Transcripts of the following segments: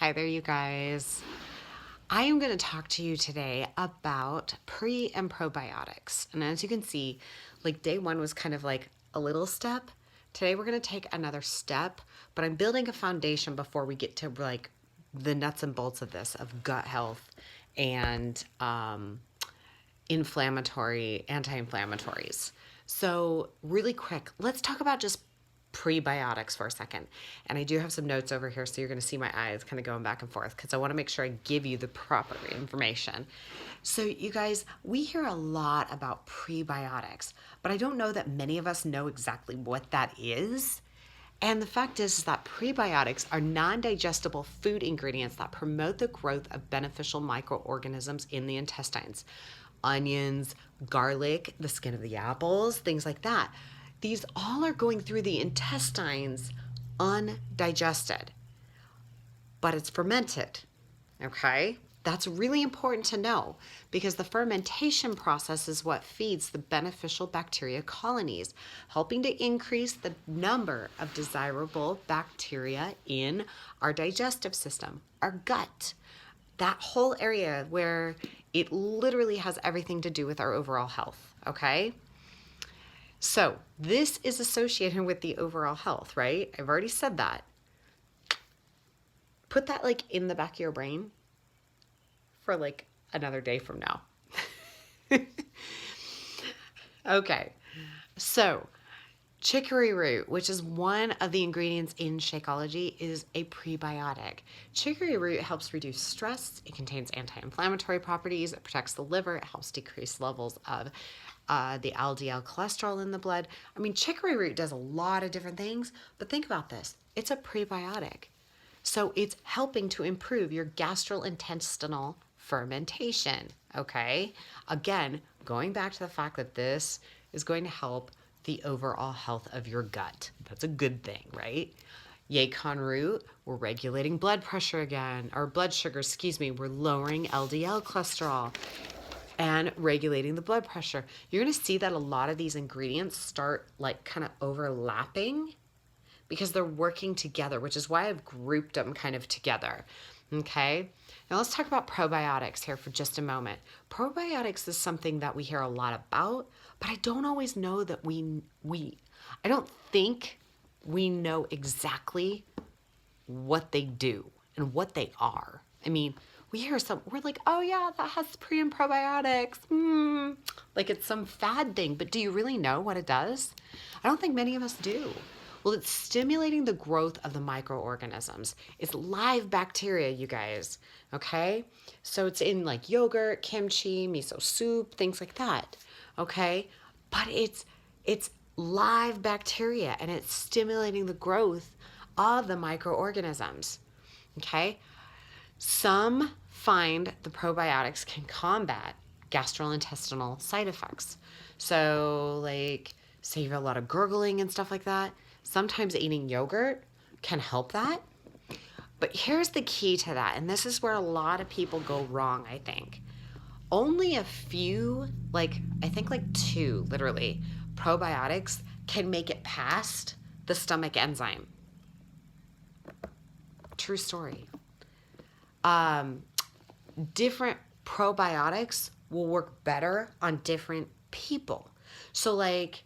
Hi there, you guys. I am going to talk to you today about pre and probiotics. And as you can see, like day one was kind of like a little step. Today we're going to take another step, but I'm building a foundation before we get to like the nuts and bolts of this, of gut health and anti-inflammatories. So really quick, let's talk about just prebiotics for a second. And I do have some notes over here, so you're going to see my eyes kind of going back and forth because I want to make sure I give you the proper information. So you guys, we hear a lot about prebiotics, but I don't know that many of us know exactly what that is. And the fact is that prebiotics are non-digestible food ingredients that promote the growth of beneficial microorganisms in the intestines. Onions, garlic, the skin of the apples, things like that. These all are going through the intestines undigested, but it's fermented, okay? That's really important to know because the fermentation process is what feeds the beneficial bacteria colonies, helping to increase the number of desirable bacteria in our digestive system, our gut, that whole area where it literally has everything to do with our overall health, okay? So this is associated with the overall health, right? I've already said that. Put that like in the back of your brain for like another day from now. Okay, so chicory root, which is one of the ingredients in Shakeology, is a prebiotic. Chicory root helps reduce stress. It contains anti-inflammatory properties. It protects the liver. It helps decrease levels of the LDL cholesterol in the blood. I mean, chicory root does a lot of different things, but think about this. It's a prebiotic. So it's helping to improve your gastrointestinal fermentation, okay? Again, going back to the fact that this is going to help the overall health of your gut. That's a good thing, right? Yacon root, we're regulating blood pressure again, or blood sugar, excuse me. We're lowering LDL cholesterol and regulating the blood pressure. You're going to see that a lot of these ingredients start like kind of overlapping because they're working together, which is why I've grouped them kind of together. Okay, now let's talk about probiotics here for just a moment. Probiotics is something that we hear a lot about, but I don't always know that I don't think we know exactly what they do and what they are. I mean, we're like, oh yeah, that has pre and probiotics. Like it's some fad thing, but do you really know what it does? I don't think many of us do. Well, it's stimulating the growth of the microorganisms. It's live bacteria, you guys, okay? So it's in like yogurt, kimchi, miso soup, things like that, okay? But it's live bacteria and it's stimulating the growth of the microorganisms, okay? Some find the probiotics can combat gastrointestinal side effects. So like say you have a lot of gurgling and stuff like that, sometimes eating yogurt can help that. But here's the key to that, and this is where a lot of people go wrong, I think. Only a few, like I think like two, literally, probiotics can make it past the stomach enzyme. True story. Different probiotics will work better on different people. So like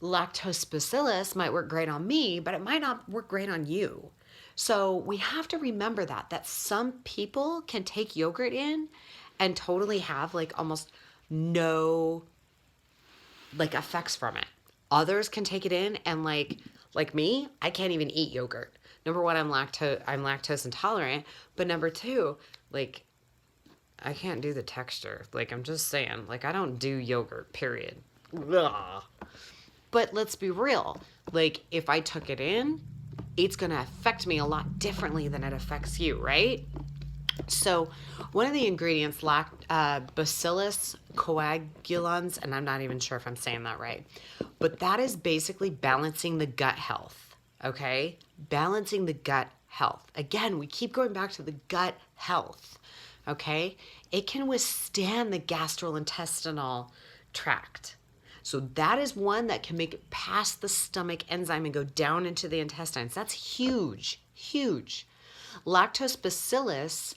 lactobacillus might work great on me, but it might not work great on you. So we have to remember that some people can take yogurt in and totally have like almost no like effects from it. Others can take it in and like me, I can't even eat yogurt. Number one, I'm lactose intolerant, but number two, like I can't do the texture. Like I'm just saying, like I don't do yogurt, period. Ugh. But let's be real. Like if I took it in, it's going to affect me a lot differently than it affects you, right? So one of the ingredients, Bacillus coagulans, and I'm not even sure if I'm saying that right, but that is basically balancing the gut health, okay? Balancing the gut health. Again, we keep going back to the gut health, okay? It can withstand the gastrointestinal tract. So that is one that can make it past the stomach enzyme and go down into the intestines. That's huge, huge. Lactobacillus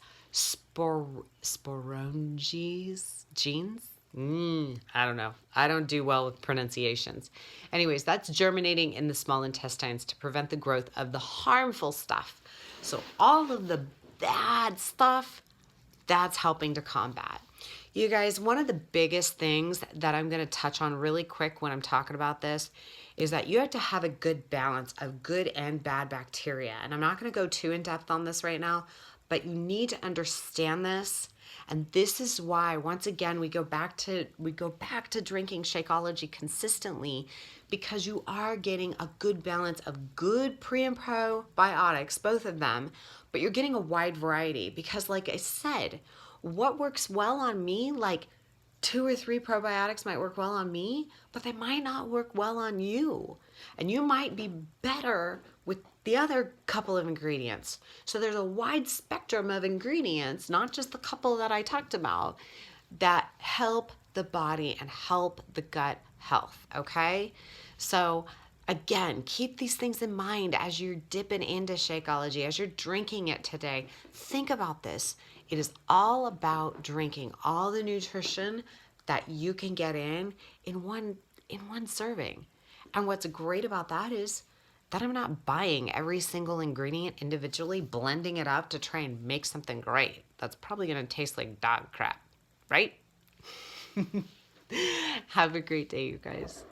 sporonges genes. I don't know. I don't do well with pronunciations. Anyways, that's germinating in the small intestines to prevent the growth of the harmful stuff. So all of the bad stuff, that's helping to combat. You guys, one of the biggest things that I'm going to touch on really quick when I'm talking about this is that you have to have a good balance of good and bad bacteria. And I'm not going to go too in depth on this right now, but you need to understand this. And this is why, once again, we go back to drinking Shakeology consistently, because you are getting a good balance of good pre and probiotics, both of them, but you're getting a wide variety. Because like I said, what works well on me, like 2 or 3 probiotics might work well on me, but they might not work well on you. And you might be better with the other couple of ingredients. So there's a wide spectrum of ingredients, not just the couple that I talked about, that help the body and help the gut health, okay? So again, keep these things in mind as you're dipping into Shakeology, as you're drinking it today. Think about this. It is all about drinking all the nutrition that you can get in one serving. And what's great about that is that I'm not buying every single ingredient individually, blending it up to try and make something great. That's probably going to taste like dog crap, right? Have a great day, you guys.